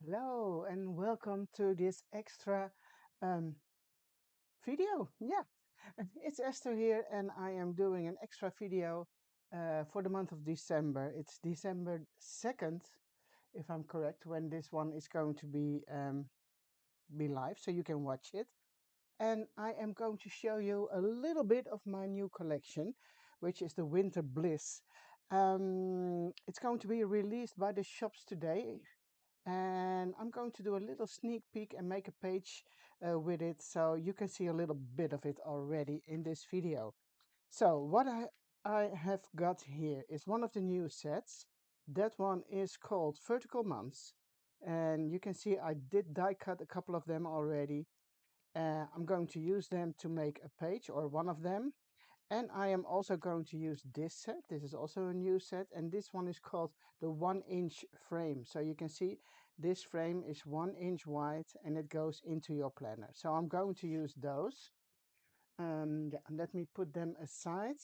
Hello and welcome to this extra um, video. Yeah, it's Esther here, and I am doing an extra video for the month of December. It's December 2nd, if I'm correct, when this one is going to be live, so you can watch it. And I am going to show you a little bit of my new collection, which is the Winter Bliss. It's going to be released by the shops today, and I'm going to do a little sneak peek and make a page with it so you can see a little bit of it already in this video. So what I have got here is one of the new sets. That one is called Vertical Months, and you can see I did die cut a couple of them already. I'm going to use them to make a page, or one of them, and I am also going to use this set. This is also a new set, and this one is called the 1-inch frame. So you can see this frame is 1 inch wide and it goes into your planner. So I'm going to use those. Yeah, let me put them aside.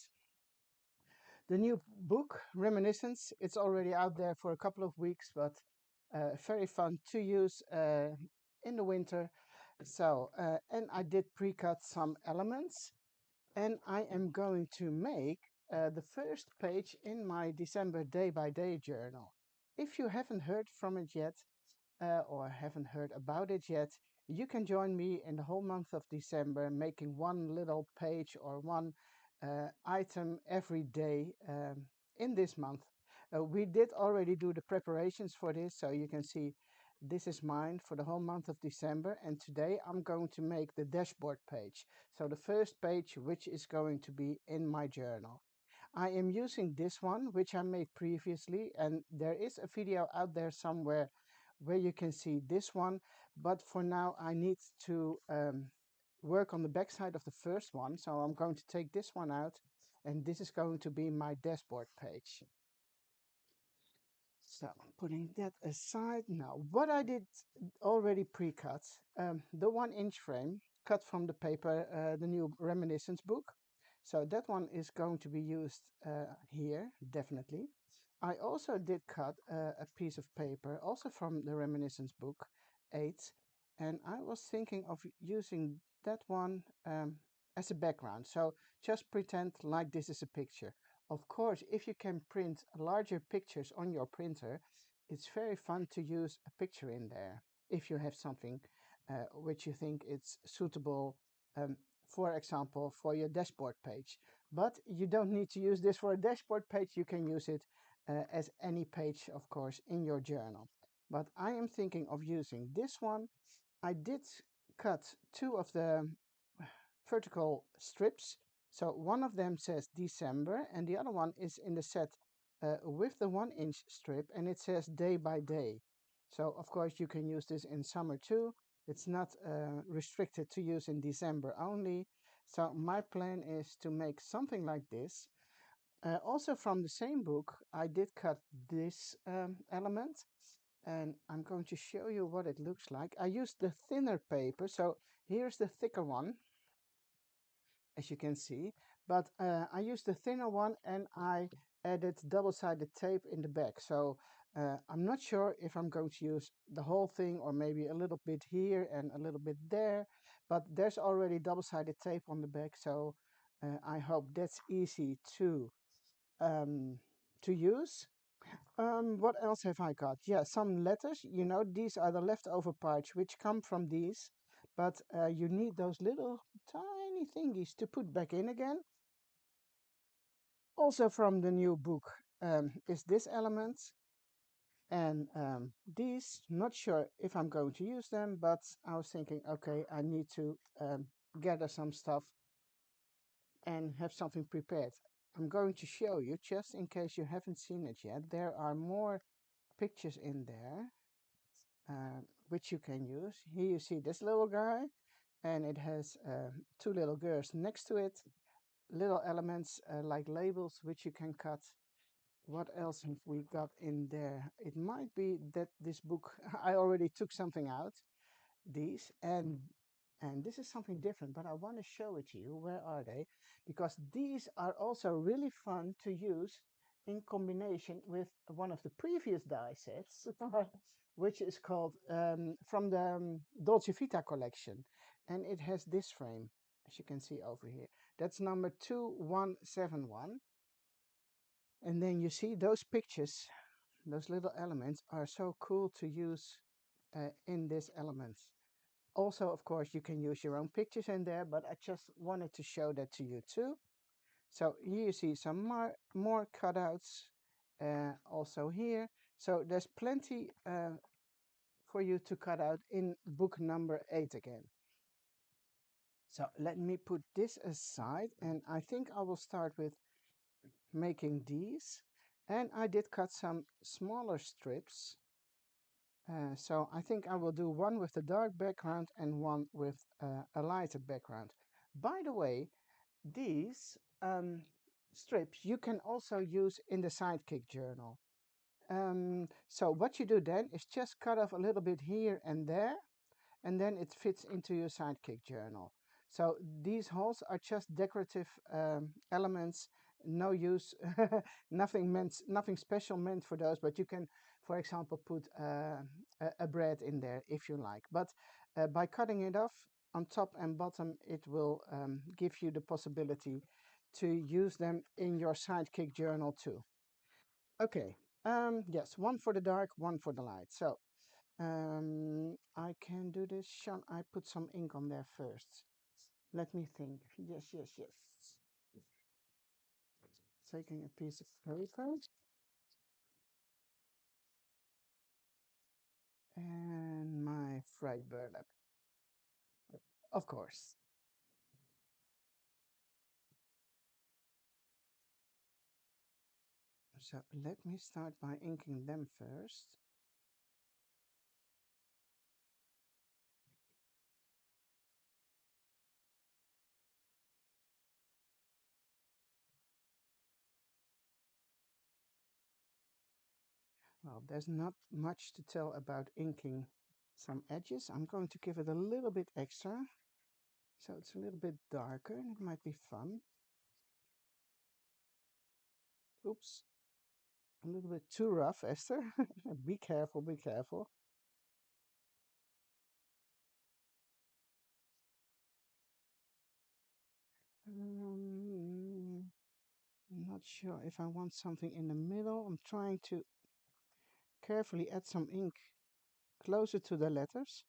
The new book, Reminiscence, it's already out there for a couple of weeks, but very fun to use in the winter. So, and I did pre-cut some elements, and I am going to make the first page in my December day by day journal. If you haven't heard from it yet, or haven't heard about it yet, you can join me in the whole month of December making one little page or one item every day in this month. We did already do the preparations for this, so you can see this is mine for the whole month of December, and today I'm going to make the dashboard page. So the first page, which is going to be in my journal. I am using this one, which I made previously, and there is a video out there somewhere where you can see this one, but for now I need to work on the back side of the first one, so I'm going to take this one out, and this is going to be my dashboard page. So putting that aside now, what I did already pre-cut, the 1-inch frame cut from the paper, the new Reminiscence book. So that one is going to be used here, definitely. I also did cut a piece of paper, also from the Reminiscence book, 8, and I was thinking of using that one as a background. So just pretend like this is a picture. Of course, if you can print larger pictures on your printer, it's very fun to use a picture in there if you have something which you think it's suitable, um, for example, for your dashboard page. But you don't need to use this for a dashboard page. You can use it as any page, of course, in your journal. But I am thinking of using this one. I did cut two of the vertical strips. So one of them says December, and the other one is in the set with the 1-inch strip, and it says day by day. So of course you can use this in summer too. It's not restricted to use in December only. So my plan is to make something like this. Also from the same book, I did cut this element, and I'm going to show you what it looks like. I used the thinner paper, so here's the thicker one, as you can see, but I used the thinner one and I added double-sided tape in the back. So I'm not sure if I'm going to use the whole thing or maybe a little bit here and a little bit there, but there's already double-sided tape on the back, so I hope that's easy um, to use. What else have I got? Yeah, some letters. You know, these are the leftover parts which come from these, but you need those little tiny thingies to put back in again. Also from the new book is this element, and these, not sure if I'm going to use them, but I was thinking, okay, I need to gather some stuff and have something prepared. I'm going to show you, just in case you haven't seen it yet. There are more pictures in there which you can use. Here you see this little guy, and it has two little girls next to it, little elements like labels which you can cut. What else have we got in there? It might be that this book, I already took something out, these, and this is something different, but I want to show it to you. Where are they? Because these are also really fun to use in combination with one of the previous die sets, which is called from the Dolce Vita collection. And it has this frame, as you can see over here. That's number 2171. And then you see those pictures, those little elements are so cool to use in this element. Also, of course, you can use your own pictures in there, but I just wanted to show that to you too. So here you see some more cutouts also here. So there's plenty for you to cut out in book number 8 again. So let me put this aside, and I think I will start with making these. And I did cut some smaller strips. So I think I will do one with a dark background and one with a lighter background. By the way, these strips you can also use in the Sidekick journal. So what you do then is just cut off a little bit here and there, and then it fits into your Sidekick journal. So these holes are just decorative elements, no use, nothing special meant for those, but you can, for example, put a bread in there if you like. But by cutting it off on top and bottom, it will give you the possibility to use them in your Sidekick journal too. Okay, yes, one for the dark, one for the light. So I can do this. Shall I put some ink on there first? Let me think. Yes, yes, yes. Taking a piece of paper and my fried burlap, of course. So let me start by inking them first. Well, there's not much to tell about inking some edges. I'm going to give it a little bit extra, so it's a little bit darker and it might be fun. Oops, a little bit too rough, Esther. Be careful, be careful. Not sure if I want something in the middle. I'm trying to carefully add some ink closer to the letters,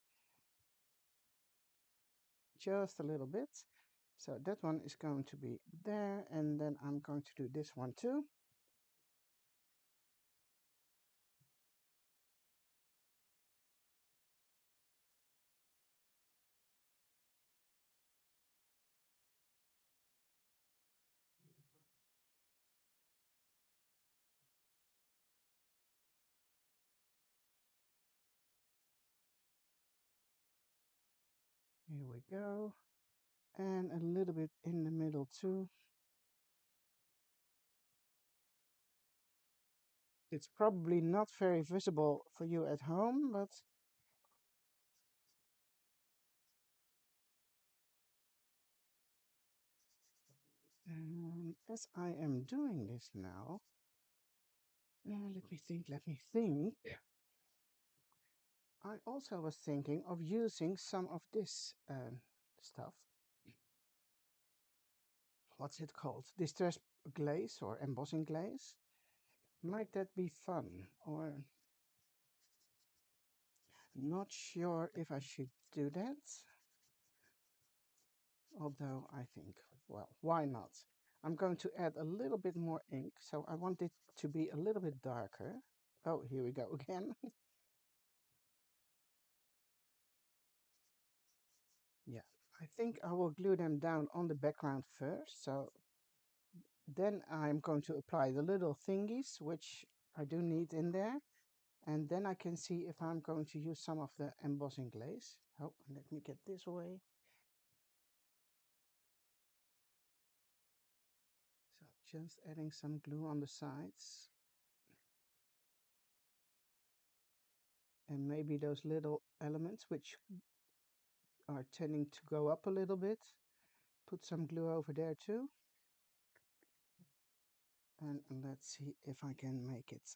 just a little bit. So that one is going to be there, and then I'm going to do this one too. Here we go. And a little bit in the middle too. It's probably not very visible for you at home, but as I am doing this now, let me think, let me think. I also was thinking of using some of this stuff. What's it called? Distress glaze or embossing glaze? Might that be fun? Or not sure if I should do that. Although I think, well, why not? I'm going to add a little bit more ink, so I want it to be a little bit darker. Oh, here we go again. Yeah, I think I will glue them down on the background first. So then I'm going to apply the little thingies, which I do need in there. And then I can see if I'm going to use some of the embossing glaze. Oh, let me get this away. So just adding some glue on the sides. And maybe those little elements which are tending to go up a little bit. Put some glue over there too. And let's see if I can make it.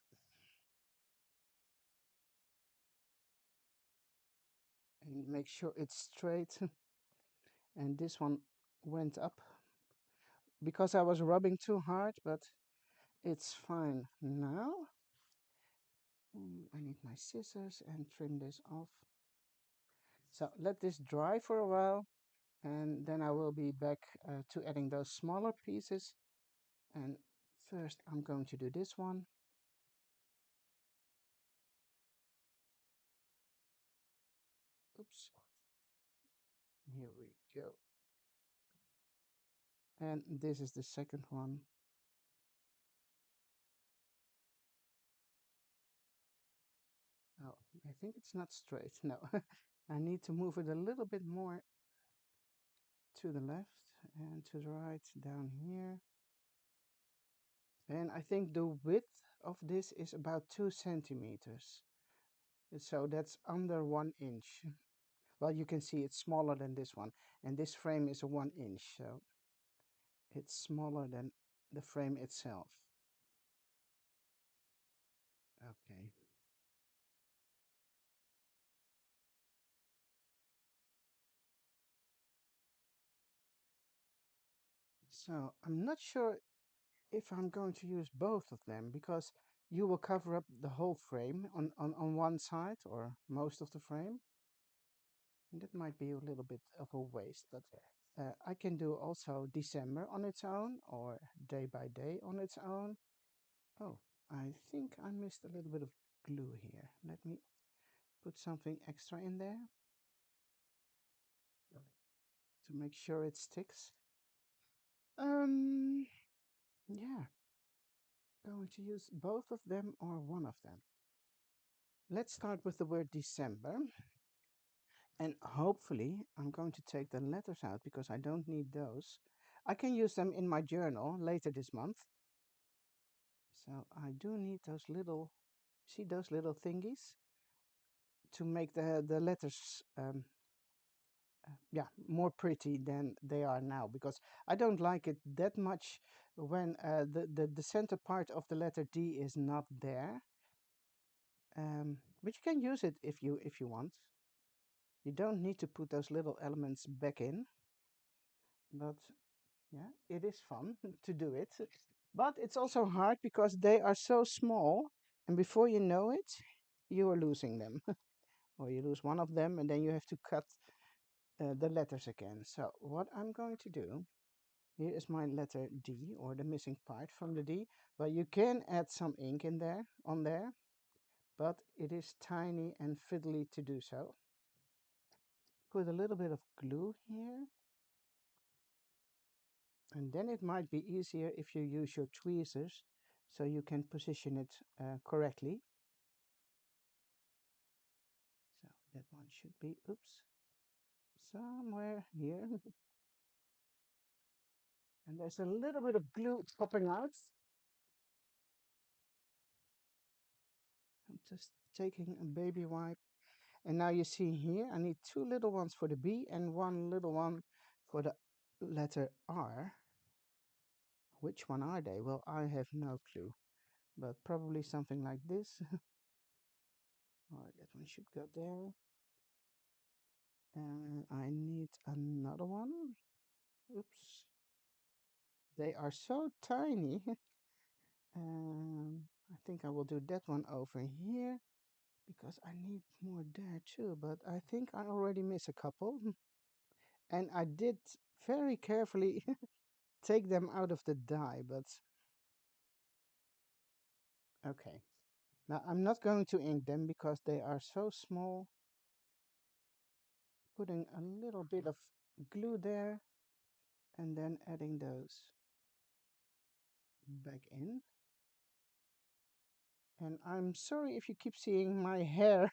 And make sure it's straight. And this one went up because I was rubbing too hard, but it's fine now. I need my scissors and trim this off. So let this dry for a while, and then I will be back to adding those smaller pieces. And first I'm going to do this one. Oops, here we go. And this is the second one. Oh, I think it's not straight. No, I need to move it a little bit more to the left and to the right down here. And I think the width of this is about 2 centimeters. So that's under 1 inch. Well, you can see it's smaller than this one. And this frame is a 1 inch, so it's smaller than the frame itself. Okay. So I'm not sure if I'm going to use both of them because you will cover up the whole frame on one side or most of the frame. And that might be a little bit of a waste, but I can do also December on its own or day by day on its own. Oh, I think I missed a little bit of glue here. Let me put something extra in there to make sure it sticks. Um, yeah, going to use both of them or one of them. Let's start with the word December. And hopefully I'm going to take the letters out because I don't need those. I can use them in my journal later this month. So I do need those little, see those little thingies to make the letters yeah, more pretty than they are now because I don't like it that much when the center part of the letter D is not there. But you can use it if you want. You don't need to put those little elements back in, but yeah, it is fun to do it. But it's also hard because they are so small, and before you know it, you are losing them. Or you lose one of them, and then you have to cut the letters again. So what I'm going to do, here is my letter D, or the missing part from the D. But you can add some ink in there, on there, but it is tiny and fiddly to do so. Put a little bit of glue here. And then it might be easier if you use your tweezers so you can position it correctly. So that one should be, oops, somewhere here. And there's a little bit of glue popping out. I'm just taking a baby wipe. And now you see here, I need two little ones for the B and one little one for the letter R. Which one are they? Well, I have no clue, but probably something like this. All right, that one should go there. And I need another one. Oops. They are so tiny. I think I will do that one over here because I need more there too, but I think I already miss a couple. And I did very carefully take them out of the die, but okay. Now I'm not going to ink them because they are so small. Putting a little bit of glue there and then adding those back in. And I'm sorry if you keep seeing my hair,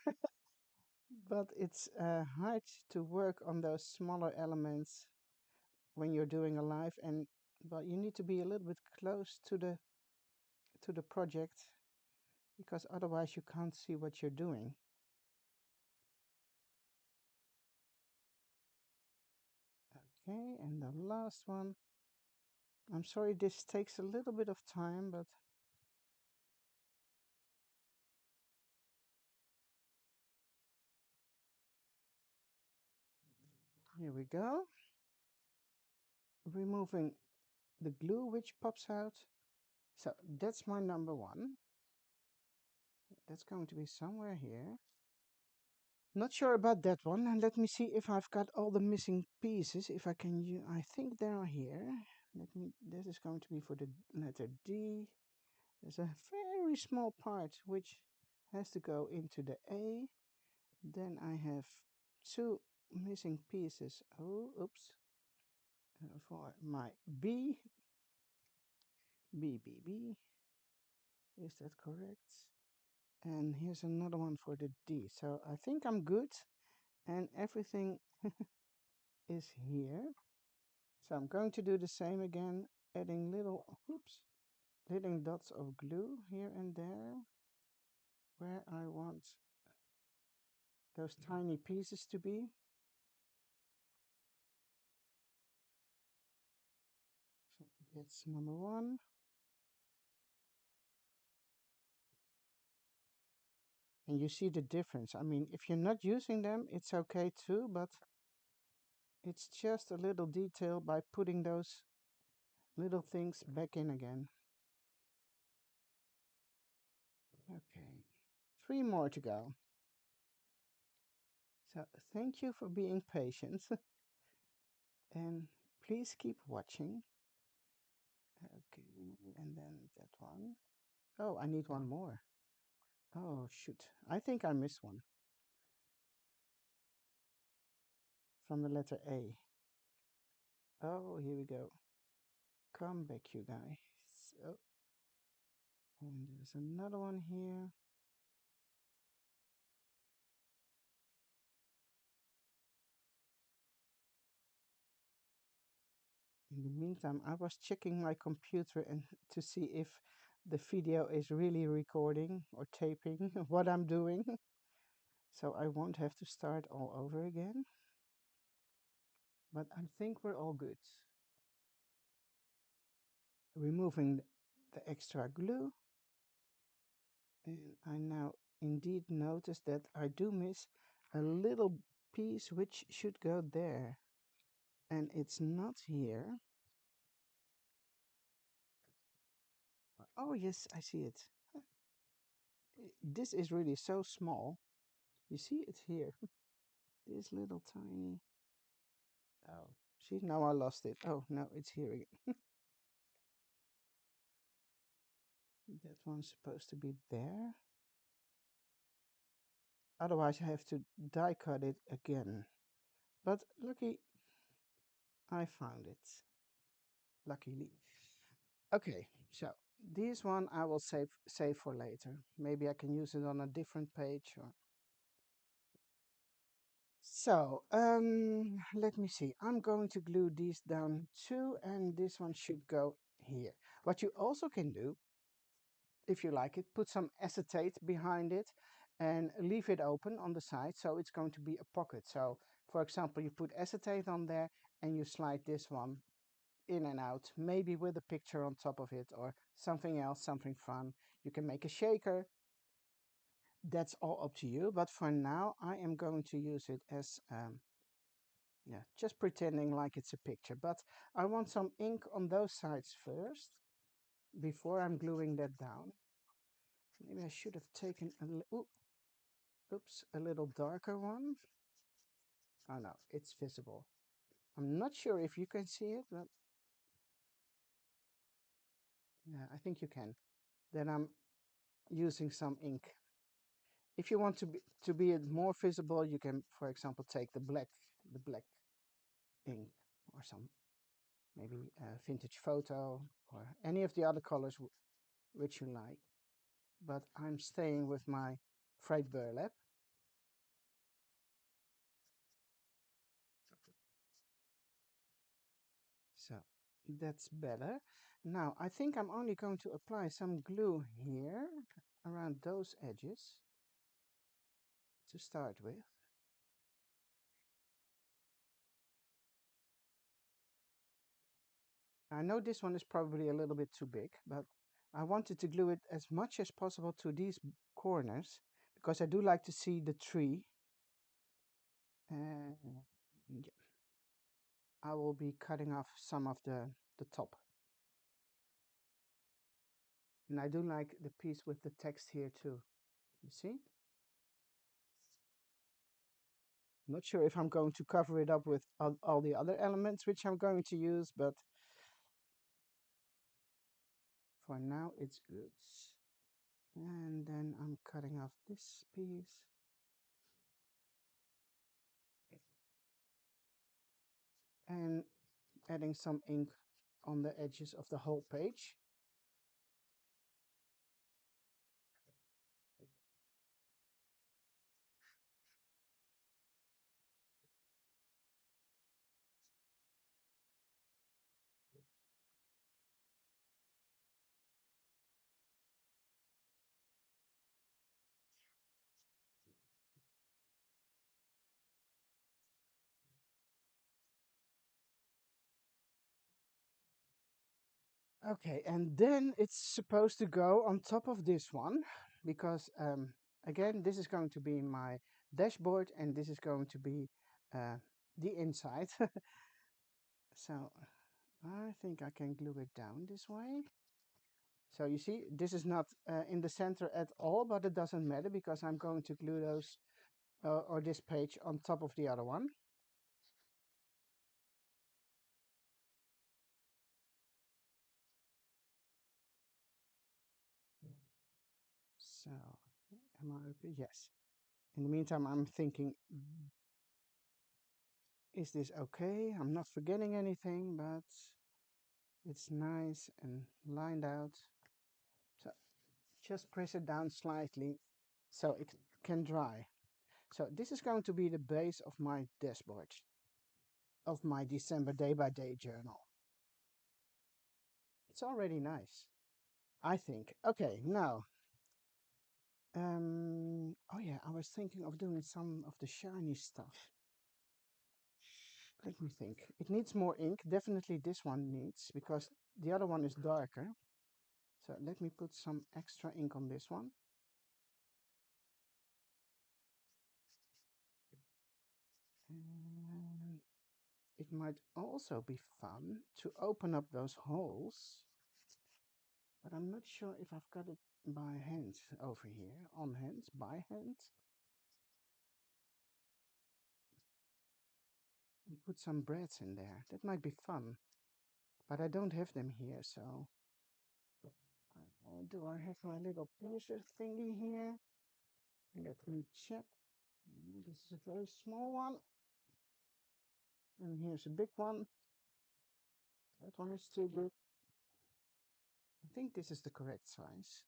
but it's hard to work on those smaller elements when you're doing a live, and but you need to be a little bit close to the project because otherwise you can't see what you're doing. Okay, and the last one. I'm sorry this takes a little bit of time, but here we go. Removing the glue which pops out. So that's my number one. That's going to be somewhere here. Not sure about that one. And let me see if I've got all the missing pieces. If I can use, I think they are here. This is going to be for the letter D. There's a very small part which has to go into the A. Then I have two missing pieces. Oh, oops. For my B. B, B, B. Is that correct? And here's another one for the D. So I think I'm good. And everything is here. So I'm going to do the same again, adding little dots of glue here and there where I want those tiny pieces to be. So that's number one. And you see the difference. I mean, if you're not using them, it's okay too, but it's just a little detail by putting those little things back in again. Okay, three more to go. So thank you for being patient and please keep watching. Okay, and then that one. Oh, I need one more. Oh, shoot. I think I missed one from the letter A. Oh, here we go. Come back, you guys. So, and there's another one here. In the meantime, I was checking my computer and to see if the video is really recording or taping what I'm doing. So I won't have to start all over again. But I think we're all good. Removing the extra glue. And I now indeed notice that I do miss a little piece which should go there. And it's not here. Oh, yes, I see it. This is really so small. You see it here. This little tiny. Oh, see, now I lost it. Oh, no, it's here again. That one's supposed to be there. Otherwise, I have to die cut it again. But lucky, I found it. Luckily. Okay, so this one I will save for later. Maybe I can use it on a different page or so. Let me see. I'm going to glue these down too, and this one should go here. What you also can do, if you like it, put some acetate behind it and leave it open on the side, so it's going to be a pocket. So, for example, you put acetate on there and you slide this one in and out, maybe with a picture on top of it or something else, something fun. You can make a shaker. That's all up to you. But for now, I am going to use it as, yeah, just pretending like it's a picture. But I want some ink on those sides first before I'm gluing that down. Maybe I should have taken oops, a little darker one. Oh no, it's visible. I'm not sure if you can see it, but yeah, I think you can. Then I'm using some ink. If you want to be it more visible, you can, for example, take the black ink or some maybe vintage photo or any of the other colors which you like. But I'm staying with my fried burlap. So that's better. Now I think I'm only going to apply some glue here around those edges to start with. I know this one is probably a little bit too big, but I wanted to glue it as much as possible to these corners because I do like to see the tree. And yeah, I will be cutting off some of the top. And I do like the piece with the text here too. You see? Not sure if I'm going to cover it up with all the other elements which I'm going to use, but for now it's good. And then I'm cutting off this piece. And adding some ink on the edges of the whole page. Okay, and then it's supposed to go on top of this one because again, this is going to be my dashboard and this is going to be uh, the inside. So I think I can glue it down this way. So you see, this is not in the center at all, but it doesn't matter because I'm going to glue those or this page on top of the other one. So, am I okay? Yes. In the meantime, I'm thinking, is this okay? I'm not forgetting anything, but it's nice and lined out. So just press it down slightly so it can dry. So this is going to be the base of my dashboard, of my December day by day journal. It's already nice, I think. Okay, now, oh yeah, I was thinking of doing some of the shiny stuff. Let me think. It needs more ink. Definitely this one needs because the other one is darker. So let me put some extra ink on this one. And it might also be fun to open up those holes, but I'm not sure if I've got it by hand over here. On hand, by hand. And put some breads in there. That might be fun, but I don't have them here, so do I have my little piercer thingy here? Let me check. This is a very small one. And here's a big one. That one is too big. I think this is the correct size.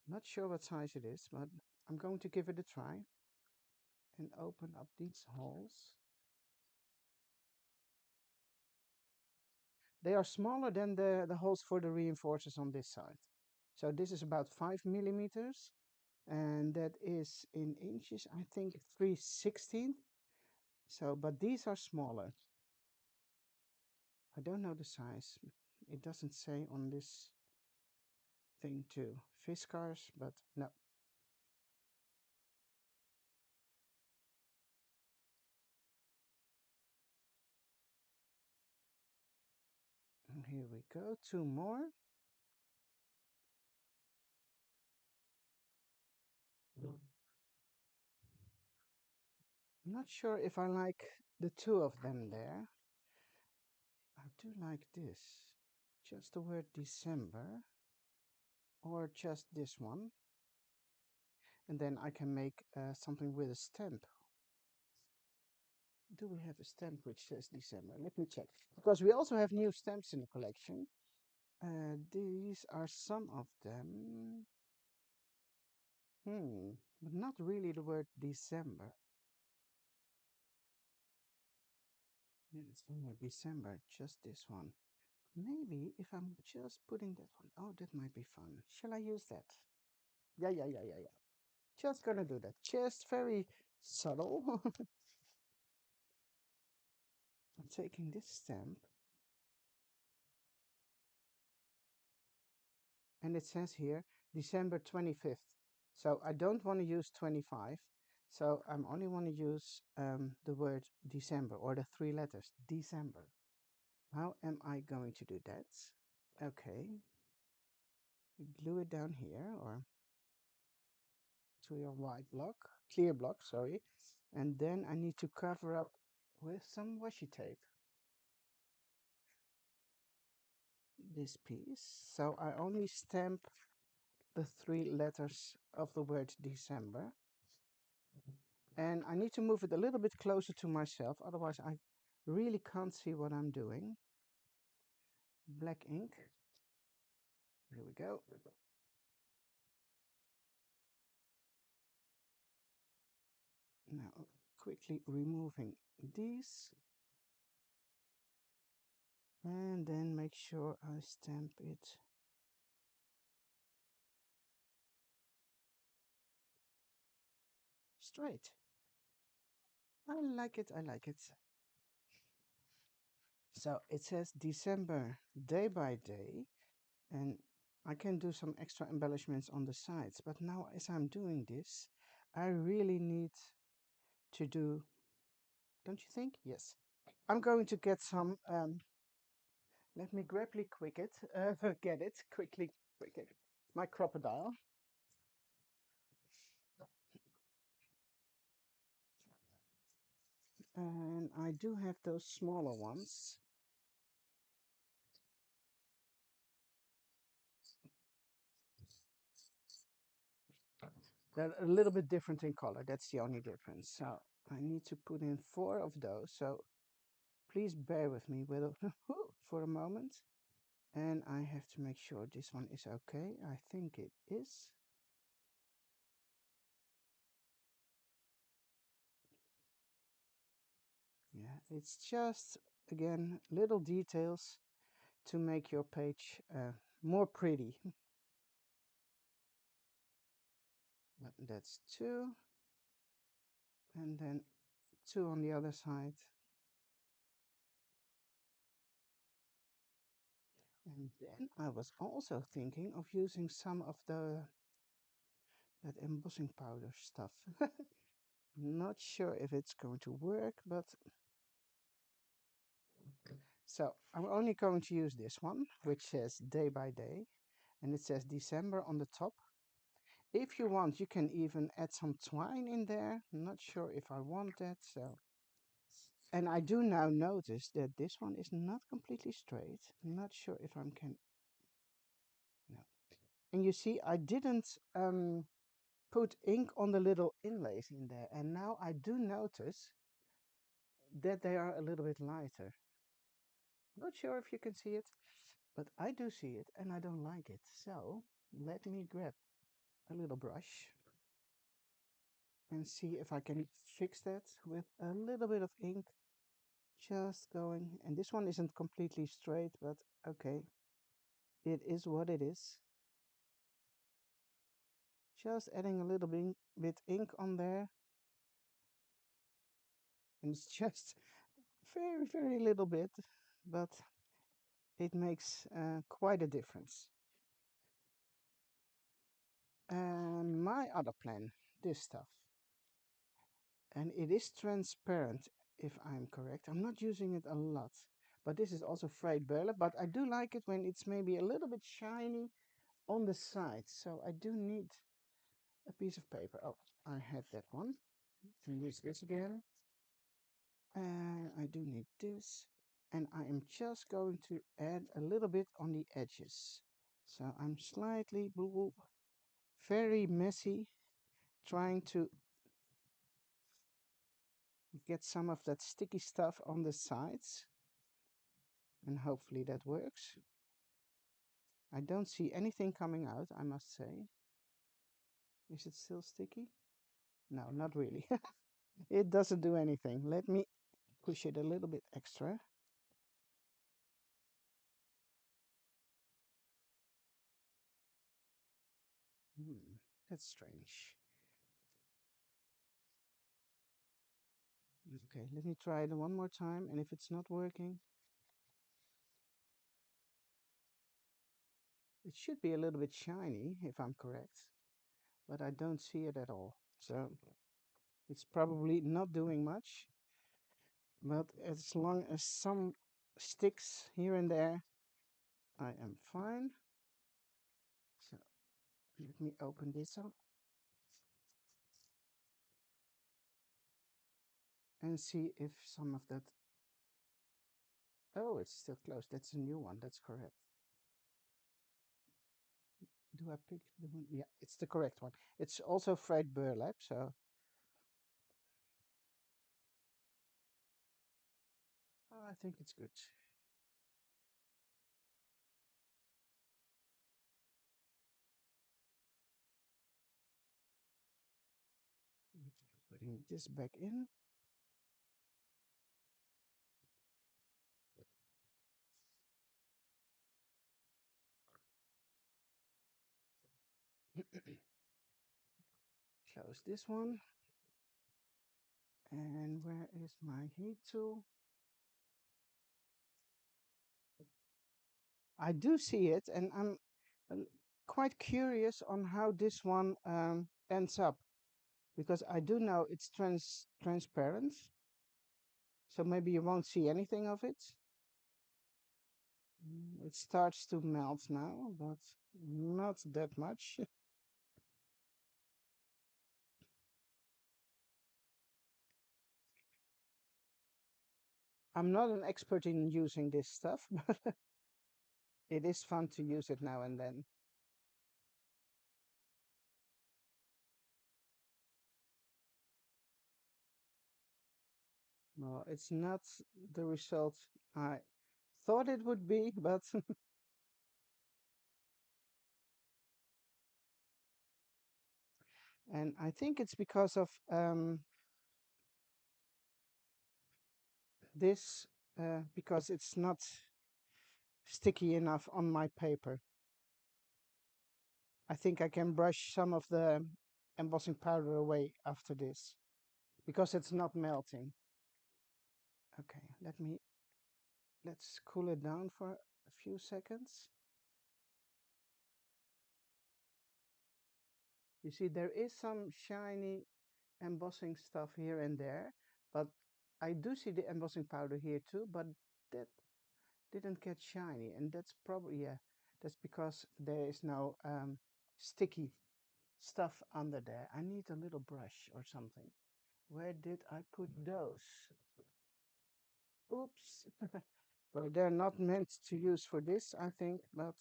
Not sure what size it is, but I'm going to give it a try and open up these holes. They are smaller than the holes for the reinforcers on this side. So this is about 5 millimeters, and that is in inches, I think 3/16. So, but these are smaller. I don't know the size. It doesn't say on this thing too. Fiskars, but no. And here we go, two more. I'm not sure if I like the two of them there. I do like this. Just the word December, or just this one. And then I can make something with a stamp. Do we have a stamp which says December? Let me check. Because we also have new stamps in the collection. These are some of them. But not really the word December. Yeah, it's only December, just this one. Maybe if I'm just putting that one, oh, that might be fun. Shall I use that? Yeah. Just gonna do that. Just very subtle. I'm taking this stamp and it says here December 25th. So I don't want to use 25. So I'm only want to use the word December, or the three letters December. How am I going to do that? Okay, glue it down here, or to your white block, clear block, sorry. And then I need to cover up with some washi tape this piece. So I only stamp the three letters of the word December. And I need to move it a little bit closer to myself, otherwise I really can't see what I'm doing. Black ink. Here we go. Now, quickly removing these. And then make sure I stamp it straight. I like it, I like it. So it says December day by day, and I can do some extra embellishments on the sides. But now as I'm doing this, I really need to do, don't you think? Yes. I'm going to get some, let me grably quick it, get it, quickly quick it. My crocodile. And I do have those smaller ones. They're a little bit different in color. That's the only difference. So I need to put in 4 of those. So please bear with me for a moment. And I have to make sure this one is okay. I think it is. Yeah, it's just, again, little details to make your page more pretty. That's 2. And then 2 on the other side. And then I was also thinking of using some of that embossing powder stuff. Not sure if it's going to work, but so I'm only going to use this one, which says day by day, and it says December on the top. If you want, you can even add some twine in there. Not sure if I want that, so. And I do now notice that this one is not completely straight. Not sure if I can. No. And you see, I didn't put ink on the little inlays in there, and now I do notice that they are a little bit lighter. Not sure if you can see it, but I do see it and I don't like it. So let me grab a little brush and see if I can fix that with a little bit of ink. Just going, and this one isn't completely straight, but okay, it is what it is. Just adding a little bit ink on there, and it's just very, very little bit, but it makes quite a difference. And my other plan, this stuff, and it is transparent if I'm correct. I'm not using it a lot, but this is also frayed burlap, but I do like it when it's maybe a little bit shiny on the side. So I do need a piece of paper. Oh, I have that one. Can use this again. And I do need this. And I am just going to add a little bit on the edges. So I'm slightly very messy, trying to get some of that sticky stuff on the sides. And hopefully that works. I don't see anything coming out, I must say. Is it still sticky? No, not really. It doesn't do anything. Let me push it a little bit extra. That's strange. Okay, let me try it one more time, and if it's not working, It should be a little bit shiny, if I'm correct, but I don't see it at all. So it's probably not doing much, but as long as some sticks here and there, I am fine. So let me open this up and see if some of that. Oh, it's still closed. That's a new one. That's correct. Do I pick the one? Yeah, it's the correct one. It's also frayed burlap, so I think it's good. Putting this back in. Close this one. And where is my heat tool? I do see it, and I'm quite curious on how this one ends up, because I do know it's transparent, so maybe you won't see anything of it. It starts to melt now, but not that much. I'm not an expert in using this stuff, but it is fun to use it now and then. Well, it's not the result I thought it would be, but and I think it's because of this, because it's not sticky enough on my paper. I think I can brush some of the embossing powder away after this because it's not melting. Okay, let's cool it down for a few seconds. You see, there is some shiny embossing stuff here and there, but I do see the embossing powder here too, but that didn't get shiny, and that's probably, yeah, that's because there is no sticky stuff under there. I need a little brush or something. Where did I put those? Oops. Well, they're not meant to use for this, I think, but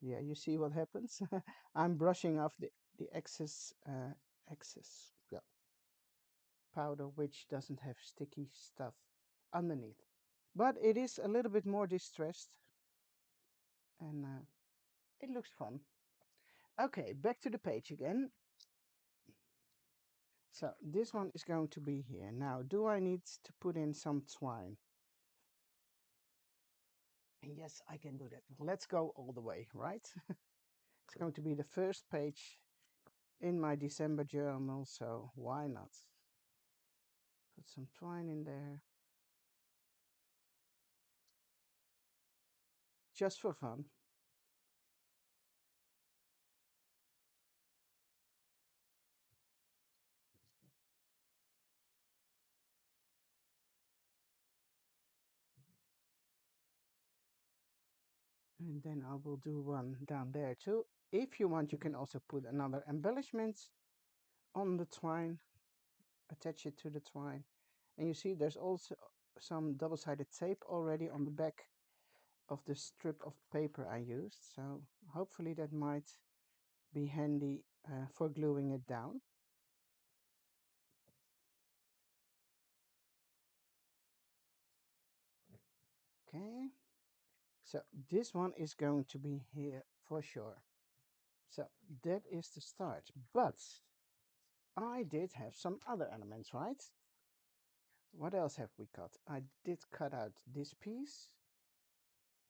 yeah, you see what happens. I'm brushing off the excess, yeah, powder, which doesn't have sticky stuff underneath. But it is a little bit more distressed, and it looks fun. Okay, back to the page again. So this one is going to be here. Now, do I need to put in some twine? And yes, I can do that. Let's go all the way, right? It's going to be the first page in my December journal, so why not? Put some twine in there. Just for fun. And then I will do one down there too. If you want, you can also put another embellishment on the twine, attach it to the twine. And you see there's also some double-sided tape already on the back of the strip of paper I used. So hopefully that might be handy for gluing it down. Okay, so this one is going to be here for sure. So that is the start. But I did have some other elements, right? What else have we cut? I did cut out this piece,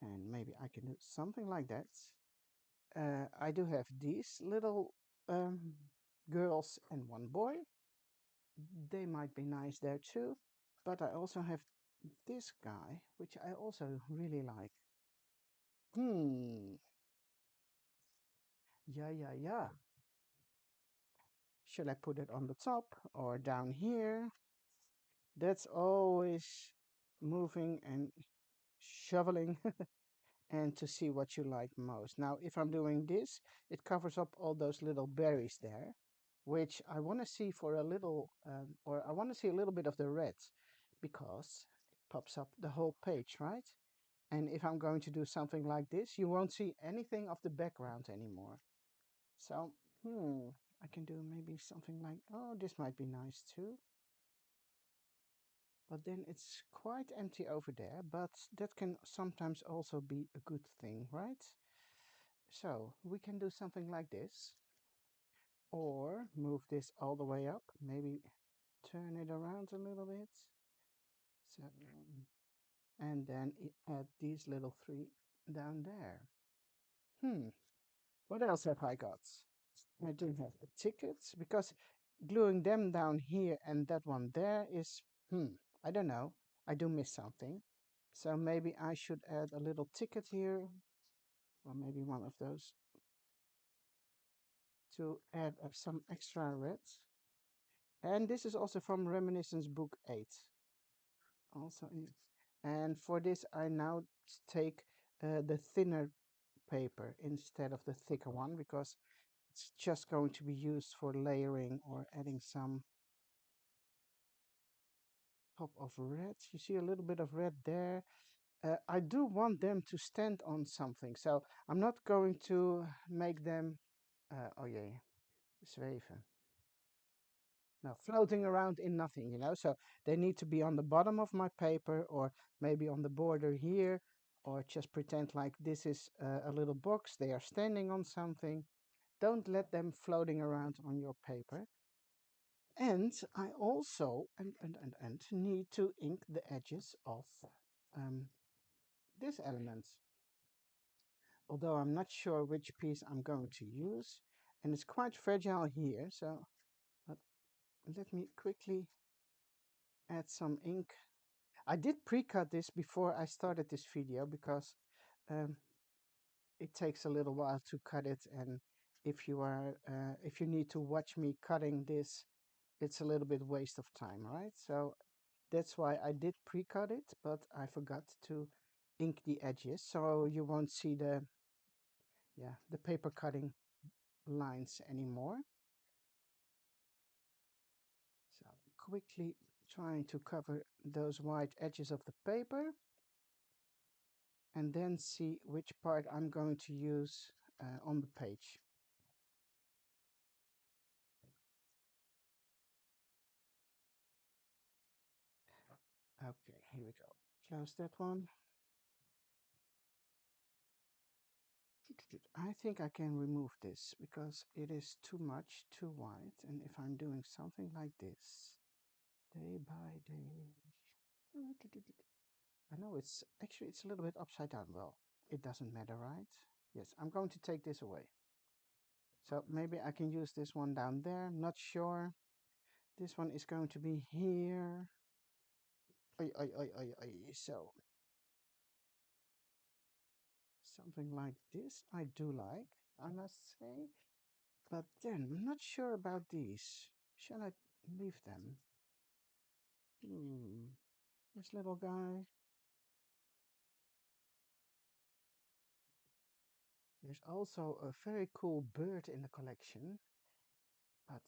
and maybe I can do something like that. I do have these little girls and one boy. They might be nice there too. But I also have this guy, which I also really like. Hmm. Yeah, yeah, yeah. Should I put it on the top or down here? That's always moving and shoveling and to see what you like most. Now, if I'm doing this, it covers up all those little berries there, which I want to see for a little, or I want to see a little bit of the red because it pops up the whole page, right? And if I'm going to do something like this, you won't see anything of the background anymore. So, I can do maybe something like, oh, this might be nice too. But then it's quite empty over there, but that can sometimes also be a good thing, right? So we can do something like this, or move this all the way up, maybe turn it around a little bit. So, and then add these little three down there. What else have I got? I do have the tickets because gluing them down here and that one there is, I don't know. I do miss something. So maybe I should add a little ticket here, or maybe one of those to add some extra red. And this is also from Reminiscence Book 8. Also, and for this I now take the thinner paper instead of the thicker one because it's just going to be used for layering or adding some pop of red. You see a little bit of red there. I do want them to stand on something, so I'm not going to make them, oh yeah, zweven. No, floating around in nothing, so they need to be on the bottom of my paper or maybe on the border here, or just pretend like this is a little box. They are standing on something. Don't let them floating around on your paper. And I also and need to ink the edges of um, this element. Although I'm not sure which piece I'm going to use, and it's quite fragile here, so but let me quickly add some ink. I did pre-cut this before I started this video because um, it takes a little while to cut it, and if you need to watch me cutting this, it's a little bit waste of time, right? So that's why I did pre-cut it, but I forgot to ink the edges, so you won't see the paper cutting lines anymore. So quickly trying to cover those white edges of the paper and then see which part I'm going to use on the page. Okay, here we go. Close that one. I think I can remove this because it is too much, too white. And if I'm doing something like this, day by day. I know it's a little bit upside down. Well, it doesn't matter, right? Yes, I'm going to take this away. So maybe I can use this one down there. Not sure. This one is going to be here. Oi, oi, oi, oi, oi. So something like this I do like, I must say. But then I'm not sure about these. Shall I leave them? This little guy. There's also a very cool bird in the collection, but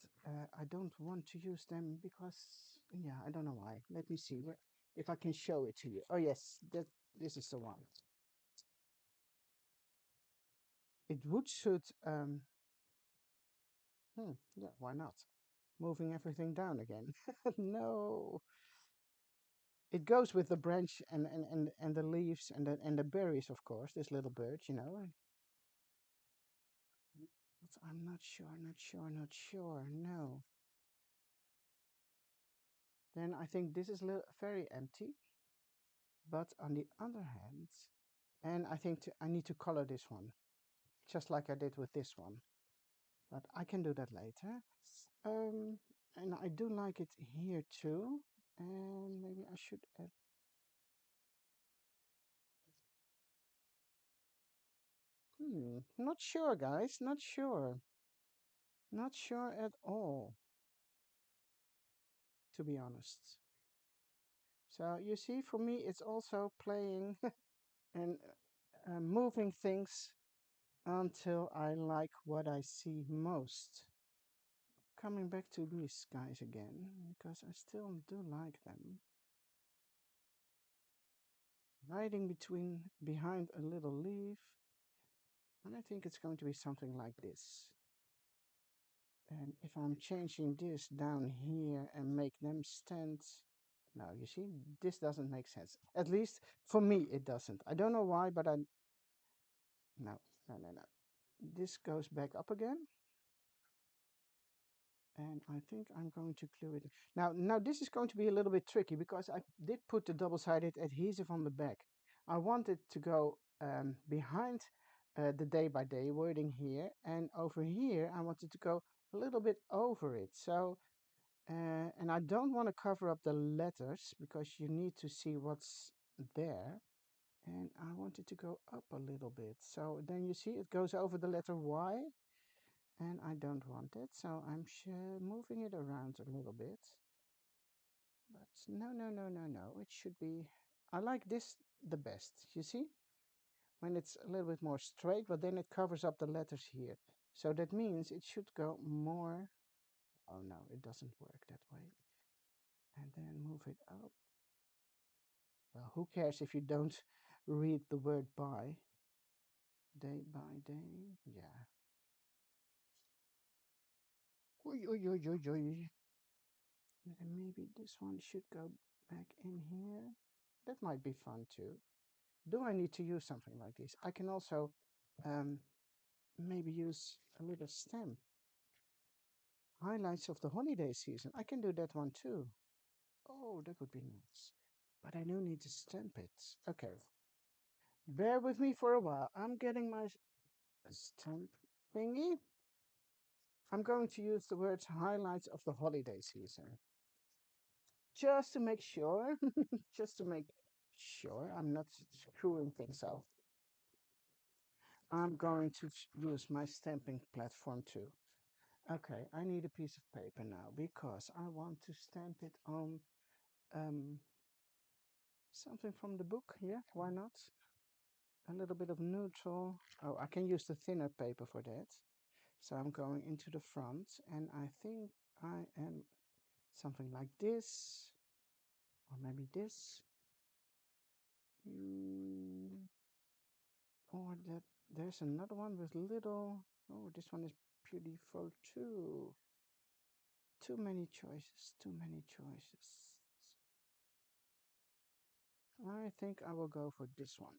I don't want to use them because, yeah, I don't know why. Let me see if I can show it to you. Oh yes, this is the one. It would suit. Yeah, why not? Moving everything down again. No, it goes with the branch and the leaves and the berries, of course. This little bird. But I'm not sure, not sure, not sure. No. Then I think this is very empty. But on the other hand, and I think I need to color this one, just like I did with this one. But I can do that later. Um, and I do like it here too. And maybe I should add. Not sure, guys. Not sure. Not sure at all, to be honest. So you see, for me, it's also playing and moving things until I like what I see most. Coming back to these guys again, because I still do like them. Hiding behind a little leaf. And I think it's going to be something like this. And if I'm changing this down here and make them stand, no, you see, this doesn't make sense. At least for me, it doesn't. I don't know why, but no, no. This goes back up again. And I think I'm going to glue it. Now this is going to be a little bit tricky because I did put the double-sided adhesive on the back. I wanted to go behind the day-by-day wording here, and over here I wanted to go a little bit over it. So, and I don't want to cover up the letters because you need to see what's there. And I want it to go up a little bit. So then you see it goes over the letter Y, and I don't want it, so I'm moving it around a little bit. But no. It should be. I like this the best. You see, when it's a little bit more straight, but then it covers up the letters here. So that means it should go more. Oh no, it doesn't work that way. And then move it up. Well, who cares if you don't read the word by? Day by day. Yeah. Oy, oy, oy, oy, oy. And maybe this one should go back in here. That might be fun too. Do I need to use something like this? I can also um, maybe use a little stamp. Highlights of the holiday season. I can do that one too. Oh, that would be nice. But I don't need to stamp it. Okay. Bear with me for a while. I'm getting my stamp thingy. I'm going to use the words highlights of the holiday season. Just to make sure. Just to make sure I'm not screwing things up. I'm going to use my stamping platform too. Okay, I need a piece of paper now because I want to stamp it on um, something from the book. Yeah, why not? A little bit of neutral. Oh, I can use the thinner paper for that. So I'm going into the front and I think I am something like this or maybe this. Mm, or that there's another one with little. Oh, this one is beautiful too. Too many choices, too many choices. I think I will go for this one.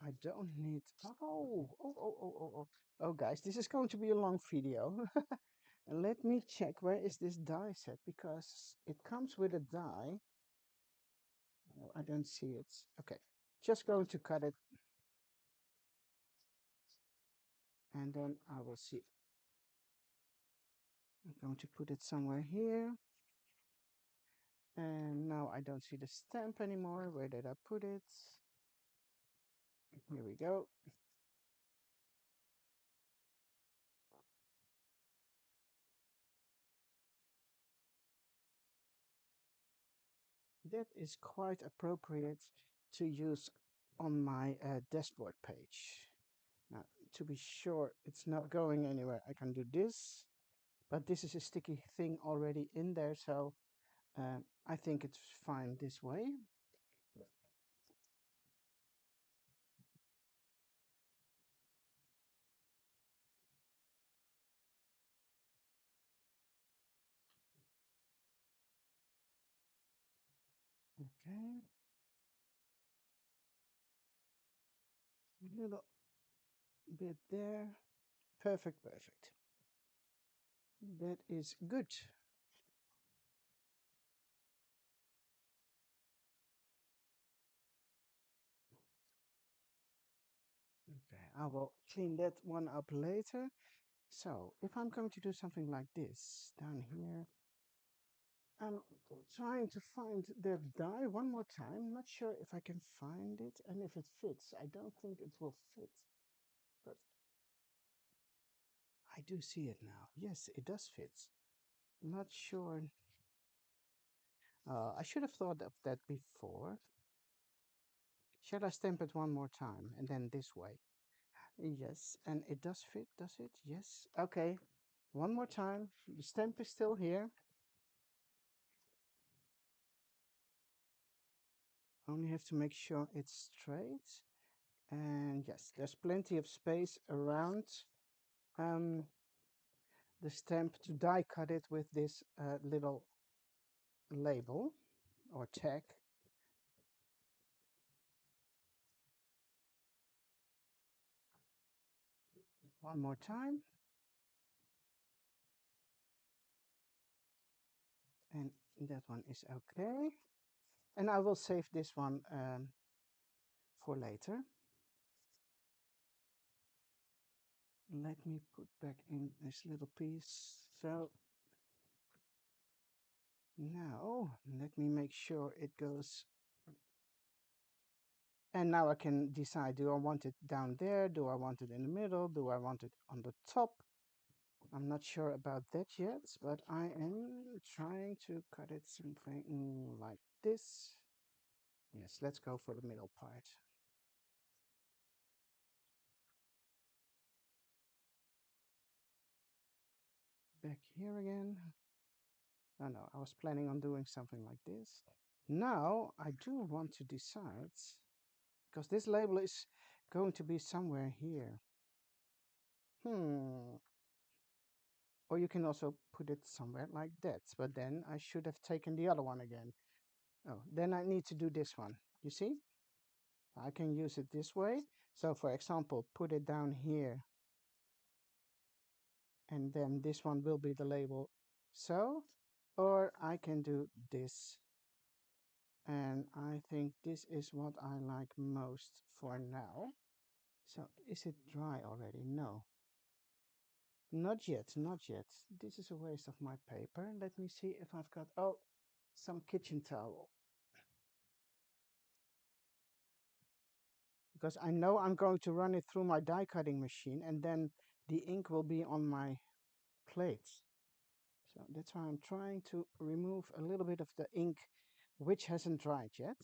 I don't need. Oh, guys, this is going to be a long video. And let me check where is this die set because it comes with a die. No, I don't see it. Okay, just going to cut it and then I will see. I'm going to put it somewhere here. And now I don't see the stamp anymore. Where did I put it? Here we go. That is quite appropriate to use on my dashboard page. Now, to be sure it's not going anywhere, I can do this, but this is a sticky thing already in there, so I think it's fine this way. Okay, a little bit there. Perfect, perfect. That is good. Okay, I will clean that one up later. So, if I'm going to do something like this down here, I'm trying to find the die one more time. Not sure if I can find it and if it fits. I don't think it will fit, but I do see it now. Yes, it does fit. Not sure. I should have thought of that before. Shall I stamp it one more time and then this way? Yes, and it does fit, does it? Yes. Okay. One more time. The stamp is still here. Only have to make sure it's straight. And yes, there's plenty of space around um, the stamp to die cut it with this little label or tag. One more time. And that one is okay. And I will save this one for later. Let me put back in this little piece. So now let me make sure it goes. And now I can decide, do I want it down there? Do I want it in the middle? Do I want it on the top? I'm not sure about that yet, but I am trying to cut it something like this. Yes, let's go for the middle part. Back here again. Oh no, I was planning on doing something like this. Now I do want to decide, because this label is going to be somewhere here. Or you can also put it somewhere like that, but then I should have taken the other one again. Oh, then I need to do this one. You see? I can use it this way. So for example, put it down here. And then this one will be the label. So, or I can do this. And I think this is what I like most for now. So is it dry already? No. Not yet, not yet. This is a waste of my paper. Let me see if I've got, oh, some kitchen towel. Because I know I'm going to run it through my die cutting machine and then the ink will be on my plates. So that's why I'm trying to remove a little bit of the ink which hasn't dried yet.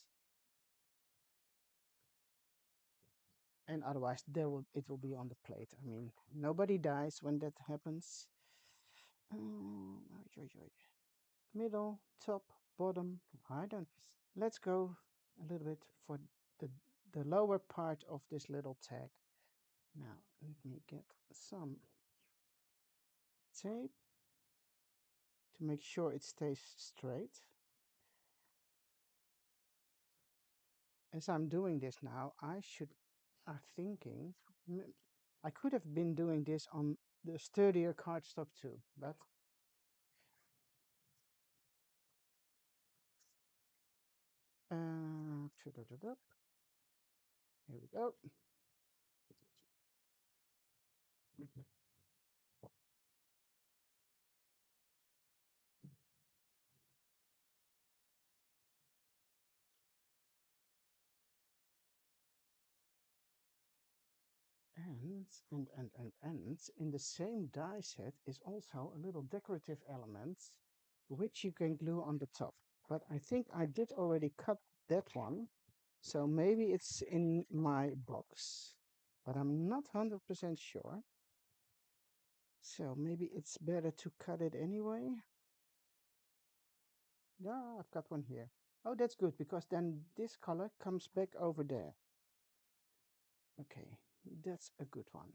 And otherwise it will be on the plate. I mean, nobody dies when that happens. Middle, top, bottom. I don't. Let's go a little bit for the the lower part of this little tag. Now let me get some tape to make sure it stays straight. As I'm doing this now, I'm thinking, I could have been doing this on the sturdier cardstock too, but here we go. And in the same die set is also a little decorative element which you can glue on the top. But I think I did already cut that one, so maybe it's in my box, but I'm not 100% sure. So maybe it's better to cut it anyway. Yeah, I've got one here. Oh, that's good, because then this color comes back over there. Okay, that's a good one.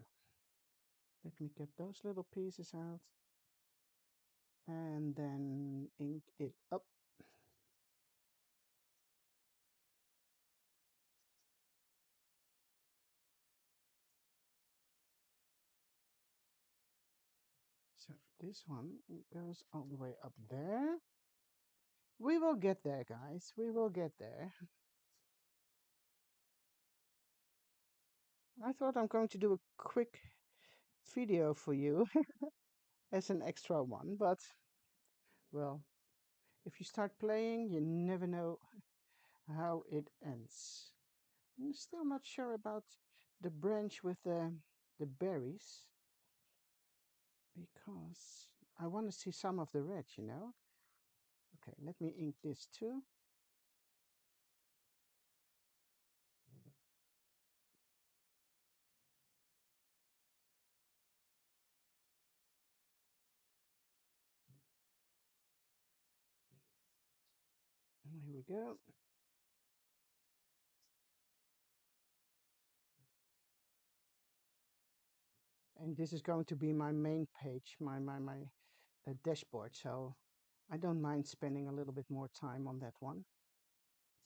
Let me get those little pieces out and then ink it up. So this one goes all the way up there. We will get there, guys. We will get there. I thought I'm going to do a quick video for you as an extra one, but well, if you start playing, you never know how it ends. I'm still not sure about the branch with the berries because I want to see some of the red, you know. Okay, let me ink this too. And here we go. And this is going to be my main page, my dashboard. So I don't mind spending a little bit more time on that one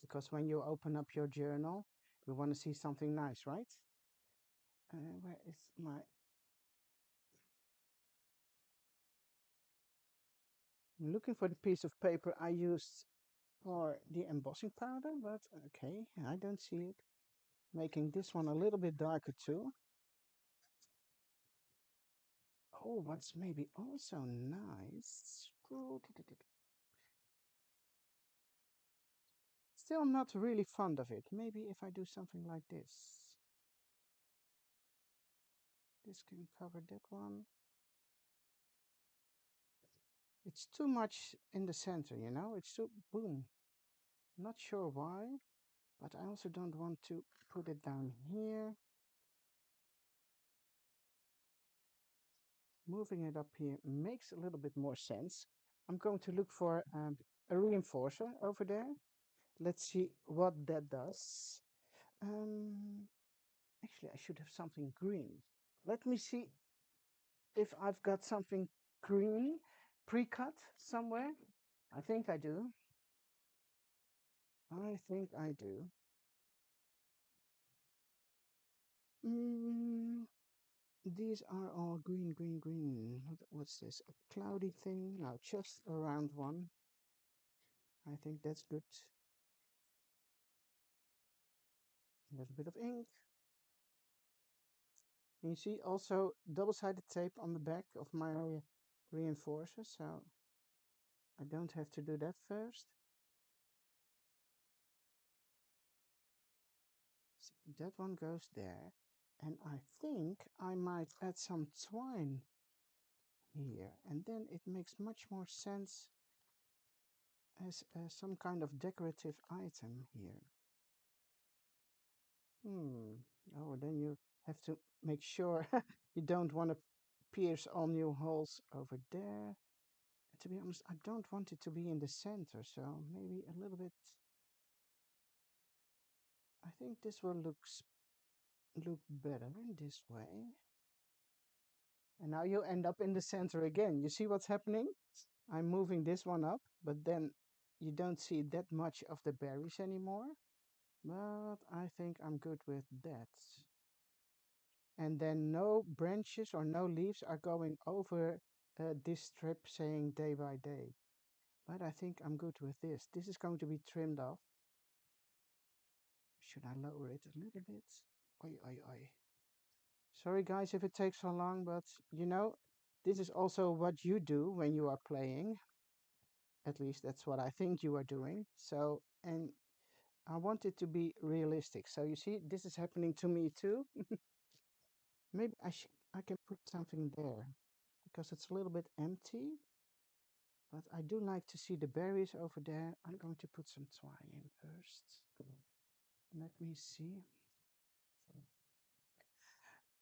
because when you open up your journal, you want to see something nice, right? Where is my... I'm looking for the piece of paper I used for the embossing powder, but okay, I don't see it. Making this one a little bit darker too. Oh, what's maybe also nice. Still not really fond of it. Maybe if I do something like this. This can cover that one. It's too much in the center, you know? It's too... boom. Not sure why, but I also don't want to put it down here. Moving it up here makes a little bit more sense. I'm going to look for a reinforcer over there. Let's see what that does. Um, Actually, I should have something green. Let me see if I've got something green pre-cut somewhere. I think I do. I think I do. Mm, these are all green, green, green. What's this? A cloudy thing? No, just a round one. I think that's good. A little bit of ink. And you see also double-sided tape on the back of my reinforcer, so I don't have to do that first. So that one goes there. And I think I might add some twine here, and then it makes much more sense as some kind of decorative item here. Oh, then you have to make sure you don't want to pierce all new holes over there. And to be honest, I don't want it to be in the center, so maybe a little bit. I think this will look better in this way. And now you end up in the center again. You see what's happening? I'm moving this one up, but then you don't see that much of the berries anymore. But I think I'm good with that. And then no branches or no leaves are going over this strip saying day by day. But I think I'm good with this. This is going to be trimmed off. Should I lower it a little bit? Oi, oi, oi. Sorry guys if it takes so long, but you know, this is also what you do when you are playing. At least that's what I think you are doing. So, and I want it to be realistic. So you see, this is happening to me too. Maybe I can put something there because it's a little bit empty. But I do like to see the berries over there. I'm going to put some twine in first. Let me see.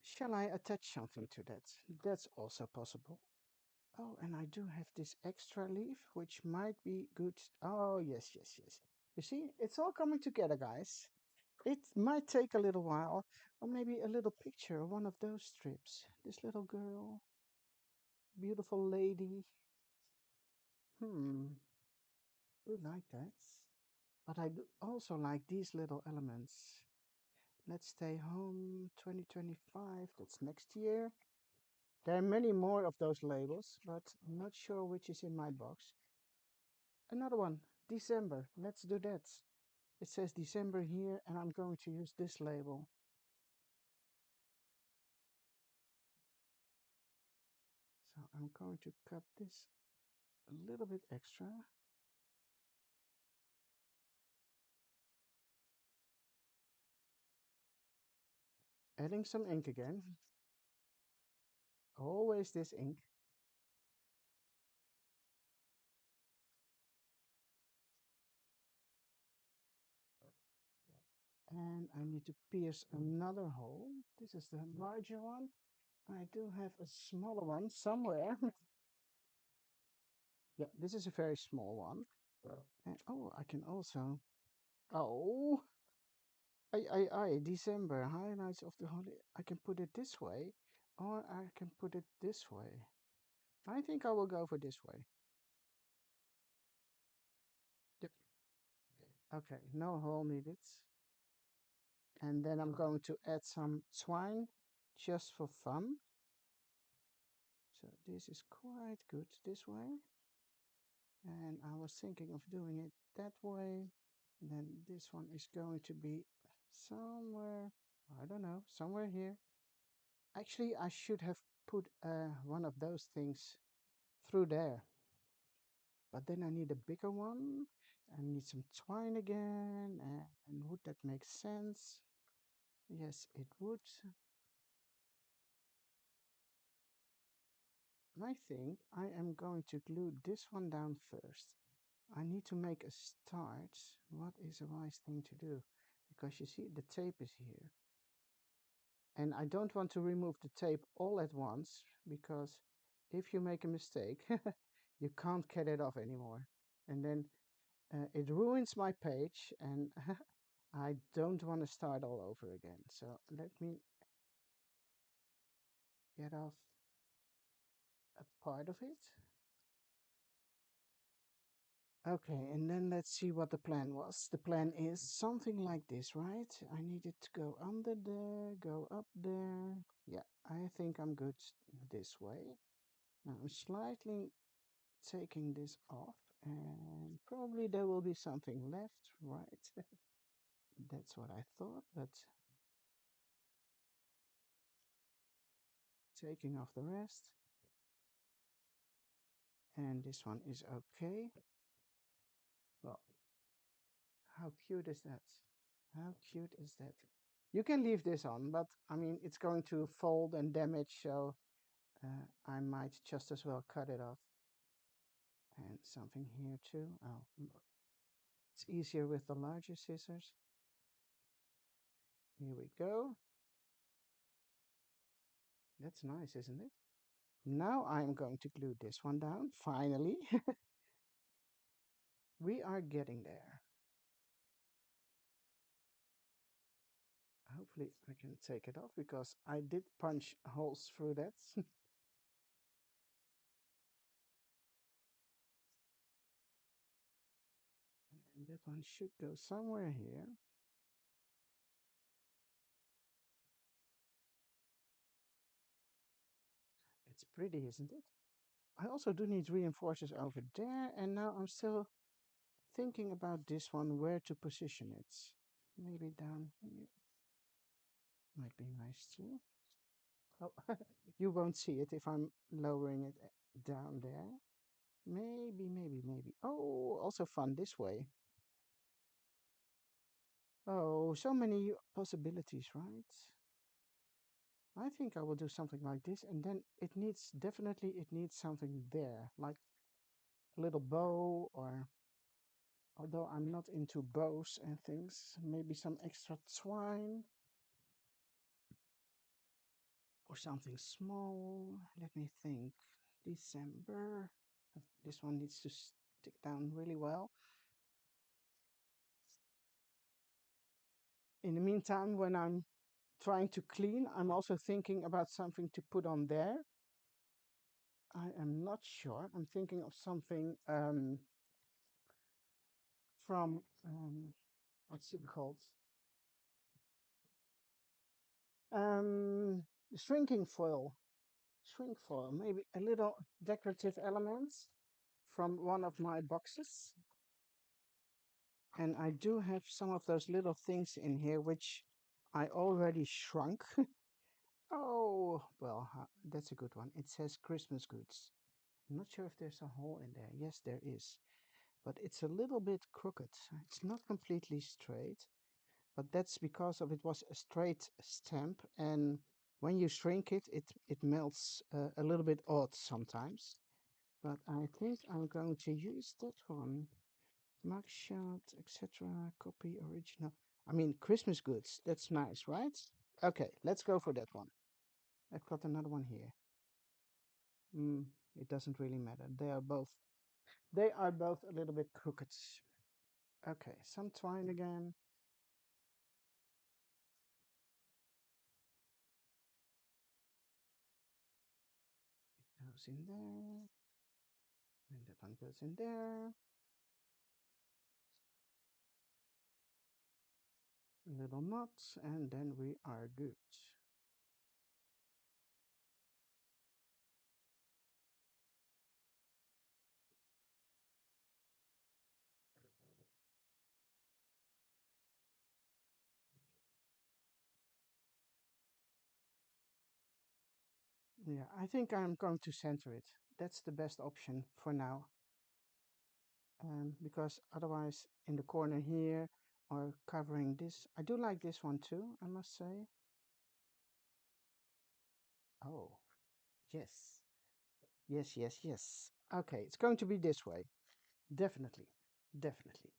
Shall I attach something to that? That's also possible. Oh, and I do have this extra leaf, which might be good. Oh, yes, yes, yes. You see, it's all coming together, guys. It might take a little while, or maybe a little picture of one of those strips. This little girl, beautiful lady. I like that. But I do also like these little elements. Let's stay home 2025. That's next year. There are many more of those labels, but I'm not sure which is in my box. Another one, December. Let's do that. It says December here, and I'm going to use this label. So I'm going to cut this a little bit extra. Adding some ink again. Always this ink. And I need to pierce another hole. This is the larger one. I do have a smaller one somewhere. Yeah, this is a very small one. And oh, I can also. Oh, December highlights of the holiday. I can put it this way, or I can put it this way. I think I will go for this way. Yep. Okay, no hole needed. And then I'm going to add some twine just for fun. So this is quite good this way. And I was thinking of doing it that way. Then this one is going to be somewhere, I don't know, somewhere here. Actually, I should have put one of those things through there. But then I need a bigger one. I need some twine again. And would that make sense? Yes, it would. I think I am going to glue this one down first. I need to make a start. What is a wise thing to do? Because you see, the tape is here. And I don't want to remove the tape all at once, because if you make a mistake, you can't get it off anymore. And then it ruins my page, and I don't want to start all over again. So let me get off a part of it. Okay, and then let's see what the plan was. The plan is something like this, right? I need it to go under there, go up there. Yeah, I think I'm good this way. Now I'm slightly taking this off, and probably there will be something left, right? That's what I thought, but taking off the rest. And this one is okay. Well, how cute is that? How cute is that? You can leave this on, but I mean, it's going to fold and damage, so I might just as well cut it off. And something here too. Oh, it's easier with the larger scissors. Here we go. That's nice, isn't it? Now I'm going to glue this one down, finally. We are getting there. Hopefully I can take it off, because I did punch holes through that. And that one should go somewhere here. It's pretty, isn't it? I also do need reinforcers over there, and now I'm still thinking about this one, where to position it. Maybe down here. Might be nice too. Oh, you won't see it if I'm lowering it down there. Maybe. Oh, also fun this way. Oh, so many possibilities, right? I think I will do something like this, and then it needs something there, like a little bow, or although I'm not into bows and things, maybe some extra twine or something small. Let me think. December. This one needs to stick down really well. In the meantime, when I'm trying to clean, I'm also thinking about something to put on there. I am not sure. I'm thinking of something from, what's it called? Um, shrinking foil. Shrink foil, maybe a little decorative elements from one of my boxes. And I do have some of those little things in here which I already shrunk. Oh, well, that's a good one. It says Christmas goods. I'm not sure if there's a hole in there. Yes, there is. But it's a little bit crooked. It's not completely straight. but that's because of it was a straight stamp, and when you shrink it, it melts a little bit odd sometimes. But I think I'm going to use that one. Mugshot, etc. Copy original. I mean, Christmas goods. That's nice, right? Okay, let's go for that one. I've got another one here. Mm, it doesn't really matter. They are both a little bit crooked. Okay, some twine again. Goes in there, and that one goes in there. A little knot, and then we are good. Yeah, I think I'm going to center it. That's the best option for now. Because otherwise in the corner here or covering this, I do like this one too, I must say. Oh, yes, yes, yes, yes. Okay, it's going to be this way. Definitely, definitely.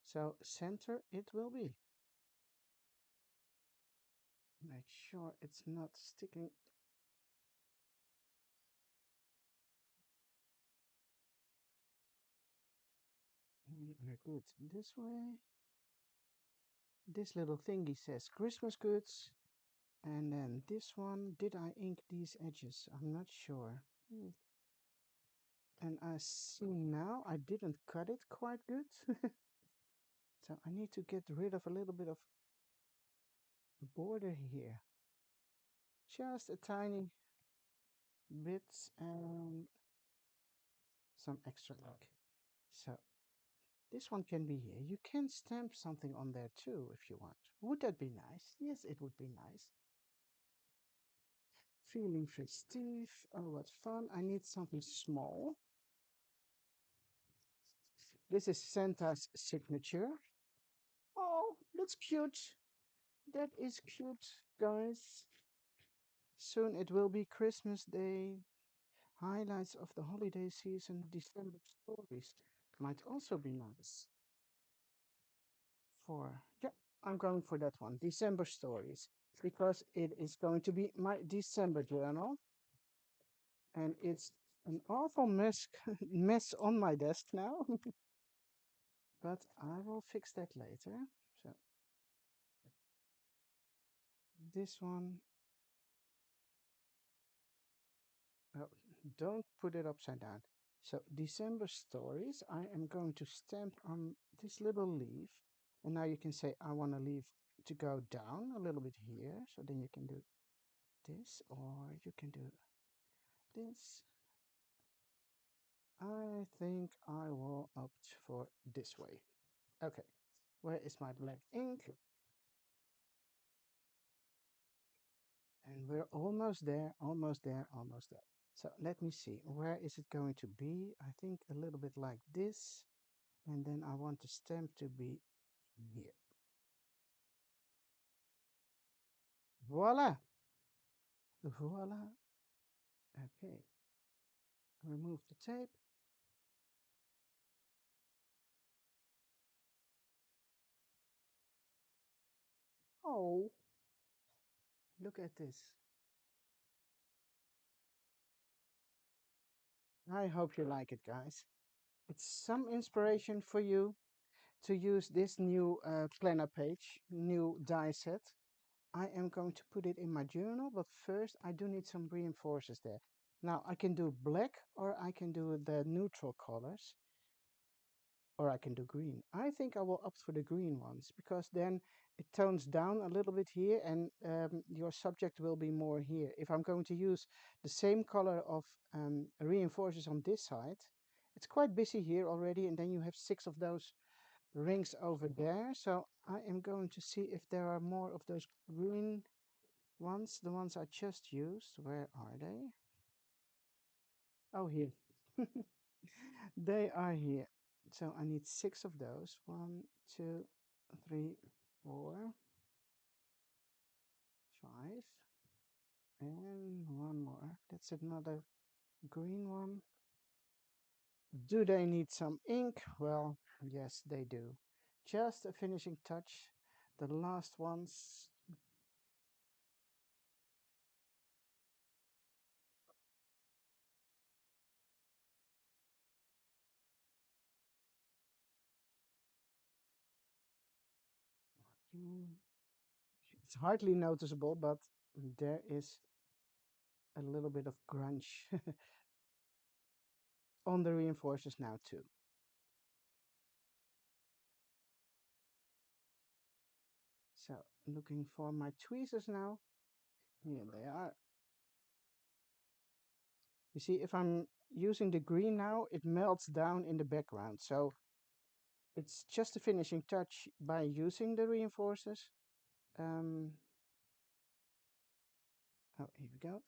So center it will be. Make sure it's not sticking. We are good this way. This little thingy says Christmas goods. And then this one, did I ink these edges? I'm not sure. And I see now I didn't cut it quite good. So I need to get rid of a little bit of border here. Just a tiny bit and some extra ink. So this one can be here. You can stamp something on there too if you want. Would that be nice? Yes, it would be nice. Feeling festive. Oh, what fun. I need something small. This is Santa's signature. Oh, that's cute. That is cute, guys. Soon it will be Christmas Day. Highlights of the holiday season, December stories. Might also be nice. Yeah, I'm going for that one. December stories. Because it is going to be my December journal. And it's an awful mess on my desk now. But I will fix that later. So this one, oh, don't put it upside down. So December stories, I am going to stamp on this little leaf. And now you can say, I want to leave to go down a little bit here. So then you can do this, or you can do this. I think I will opt for this way. Okay, where is my black ink? And we're almost there, almost there, almost there. So let me see, where is it going to be? I think a little bit like this. And then I want the stamp to be here. Voila! Voila! Okay, remove the tape. Oh, look at this. I hope you like it, guys. It's some inspiration for you to use this new planner page, new die set. I am going to put it in my journal, but first I do need some reinforcers there. Now I can do black or I can do the neutral colors or I can do green. I think I will opt for the green ones because then it tones down a little bit here and your subject will be more here. If I'm going to use the same color of reinforcers on this side, it's quite busy here already and then you have 6 of those rings over there. So I am going to see if there are more of those green ones, the ones I just used. Where are they? Oh, here. They are here. So I need 6 of those. 1, 2, 3, 4, 5, and one more. That's another green one. Do they need some ink? Well, yes, they do. Just a finishing touch. The last ones. Mm, It's hardly noticeable, but there is a little bit of grunge on the reinforcers now too. So looking for my tweezers now. Here they are. You see, if I'm using the green now, it melts down in the background. So it's just a finishing touch by using the reinforcers. Um, oh, here we go.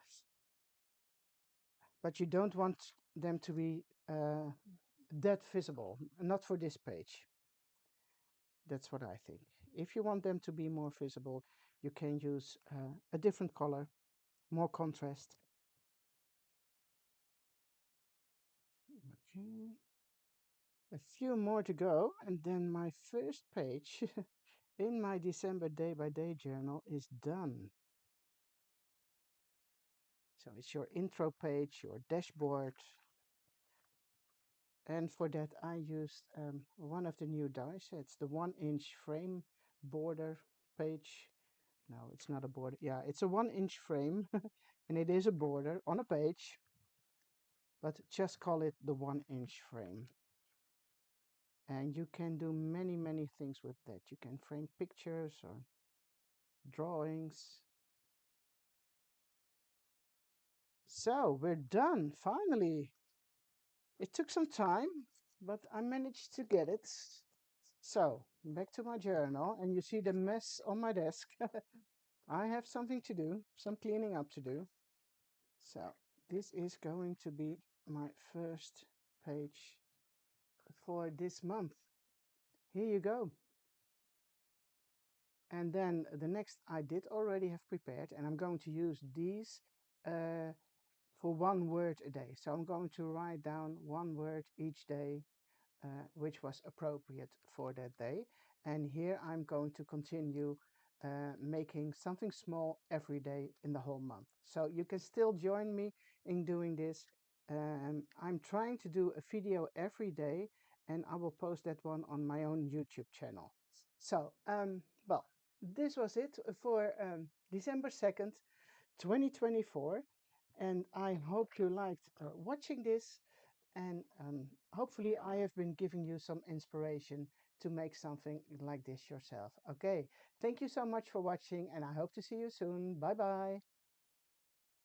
But you don't want them to be that visible, not for this page. That's what I think. If you want them to be more visible, you can use a different color, more contrast. Okay. A few more to go, and then my first page in my December day by day journal is done. So it's your intro page, your dashboard. And for that, I used one of the new dies. It's the 1-inch frame border page. No, it's not a border. Yeah, it's a 1-inch frame and it is a border on a page, but just call it the 1-inch frame. And you can do many, many things with that. You can frame pictures or drawings. So we're done, finally. It took some time, but I managed to get it. So back to my journal, and you see the mess on my desk. I have something to do, some cleaning up to do. So this is going to be my first page for this month. Here you go. And then the next I did already have prepared, and I'm going to use these for 1 word a day. So I'm going to write down 1 word each day which was appropriate for that day. And here I'm going to continue making something small every day in the whole month. So you can still join me in doing this. I'm trying to do a video every day, and I will post that one on my own YouTube channel. So, well, this was it for December 2nd, 2024. And I hope you liked watching this. And hopefully I have been giving you some inspiration to make something like this yourself. Okay, thank you so much for watching, and I hope to see you soon. Bye bye.